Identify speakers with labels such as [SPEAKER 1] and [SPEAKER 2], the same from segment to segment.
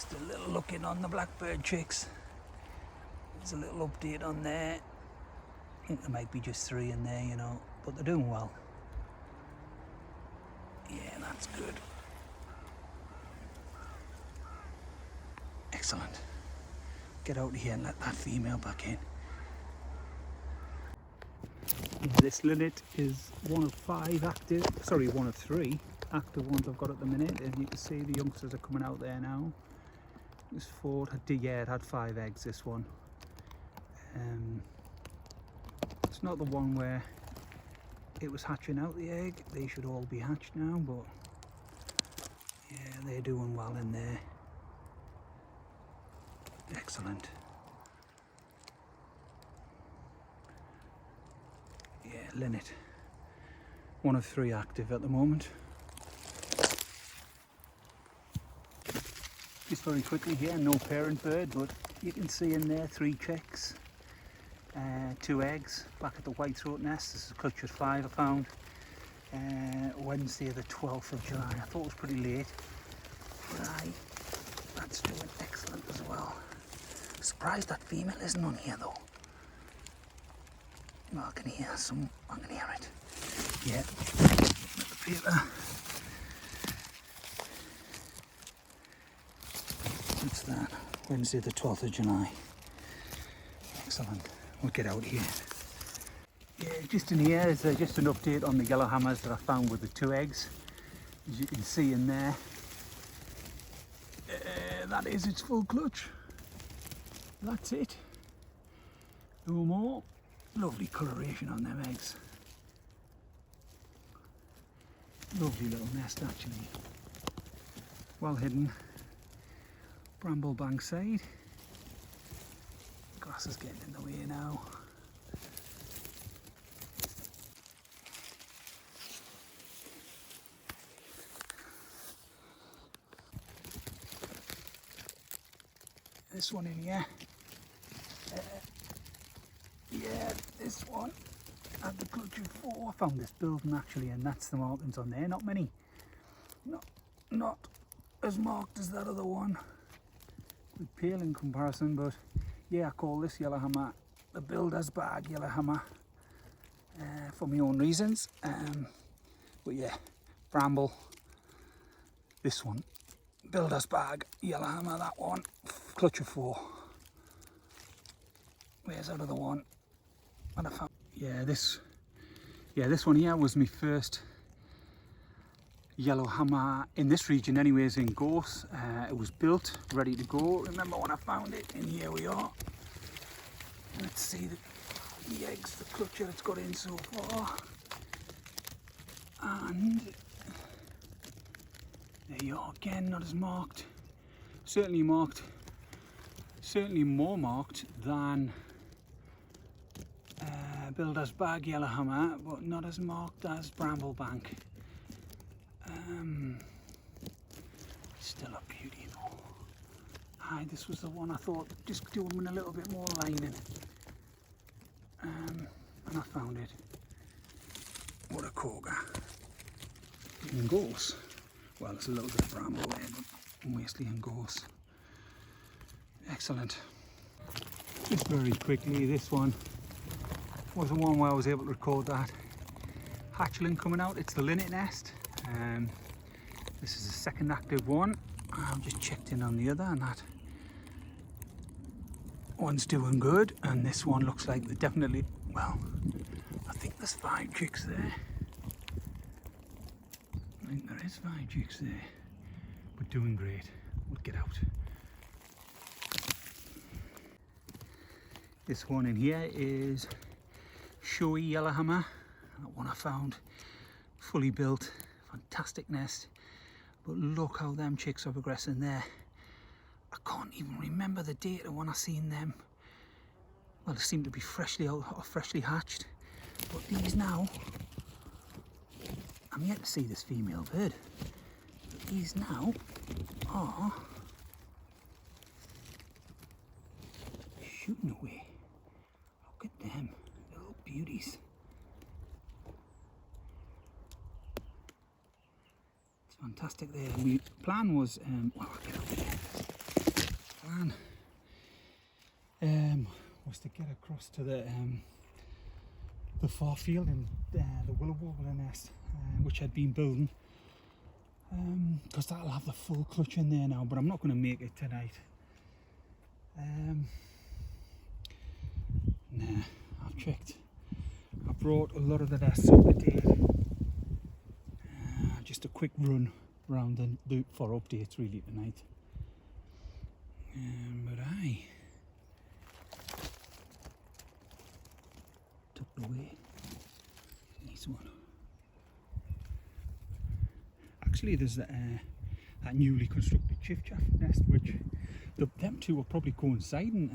[SPEAKER 1] Just a little look in on the Blackbird chicks. There's a little update on there. I think there might be just 3 in there, you know, but they're doing well. Yeah, that's good. Excellent. Get out of here and let that female back in. This linnet is one of 3 active ones I've got at the minute. As you can see, the youngsters are coming out there now. It was it had 5 eggs, this one. It's not the one where it was hatching out the egg. They should all be hatched now, but yeah, they're doing well in there. Excellent. Yeah, linnet. One of 3 active at the moment. Just very quickly here, no parent bird, but you can see in there 3 chicks, 2 eggs back at the white-throat nest. This is a clutch of 5 I found Wednesday the 12th of July. I thought it was pretty late, but that's doing excellent as well. Surprised that female isn't on here though. No, I can hear I can hear it. Yeah, with the paper. What's that? Wednesday the 12th of July. Excellent. We'll get out here. Yeah, just in here is just an update on the Yellowhammers that I found with the 2 eggs. As you can see in there, that is its full clutch. That's it. No more. Lovely coloration on them eggs. Lovely little nest actually. Well hidden. Bramble Bank side. Grass is getting in the way now. This one in here. Yeah, this one had the clutch of 4. I found this building actually, and that's the markings on there. Not many. Not as marked as that other one. Quite pale in comparison, but yeah, I call this Yellowhammer the builder's bag Yellowhammer for my own reasons. But yeah, Bramble. This one, builder's bag Yellowhammer. That one, clutch of 4. Where's that other one? And I found, this one here was my first Yellowhammer in this region anyways, in Gorse. It was built, ready to go. Remember when I found it, and here we are. Let's see the eggs, the clutch that it's got in so far. And there you are again, not as marked. Certainly more marked than Builder's Bag Yellowhammer, but not as marked as Bramble Bank. Still a beauty though. This was the one I thought just do them in a little bit more lining. And I found it. What a corker. In Gorse. Well, it's a little bit of Bramble there, but mostly in Gorse. Excellent. Just very quickly, this one was the one where I was able to record that hatchling coming out. It's the linnet nest. This is the second active one. I've just checked in on the other, and that one's doing good. And this one looks like they're definitely, well, I think there's 5 chicks there. I think there is 5 chicks there, but doing great. We'll get out. This one in here is Showy Yellowhammer. That one I found fully built, fantastic nest. But look how them chicks are progressing there. I can't even remember the date of when I seen them. Well, they seem to be freshly out or freshly hatched. But these now, I'm yet to see this female bird. But these now are shooting away. Look at them, little beauties. It's fantastic there. My plan was, well, I'll get over there. plan was to get across to the far field and the willow warbler nest, which I'd been building, because that'll have the full clutch in there now, but I'm not going to make it tonight. Nah, I've checked. I brought a lot of the nests up to date. Just a quick run around the loop for updates really tonight. But I tucked away. Nice one. Actually, there's that newly constructed chiffchaff nest, which them two are probably coinciding,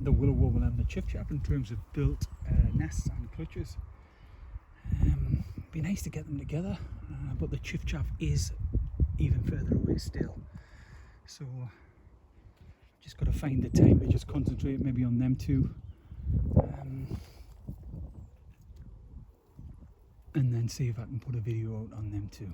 [SPEAKER 1] the willow warble and the chiffchaff, in terms of built nests and clutches. Be nice to get them together, but the chiffchaff is even further away still, so just got to find the time to just concentrate maybe on them two, and then see if I can put a video out on them too.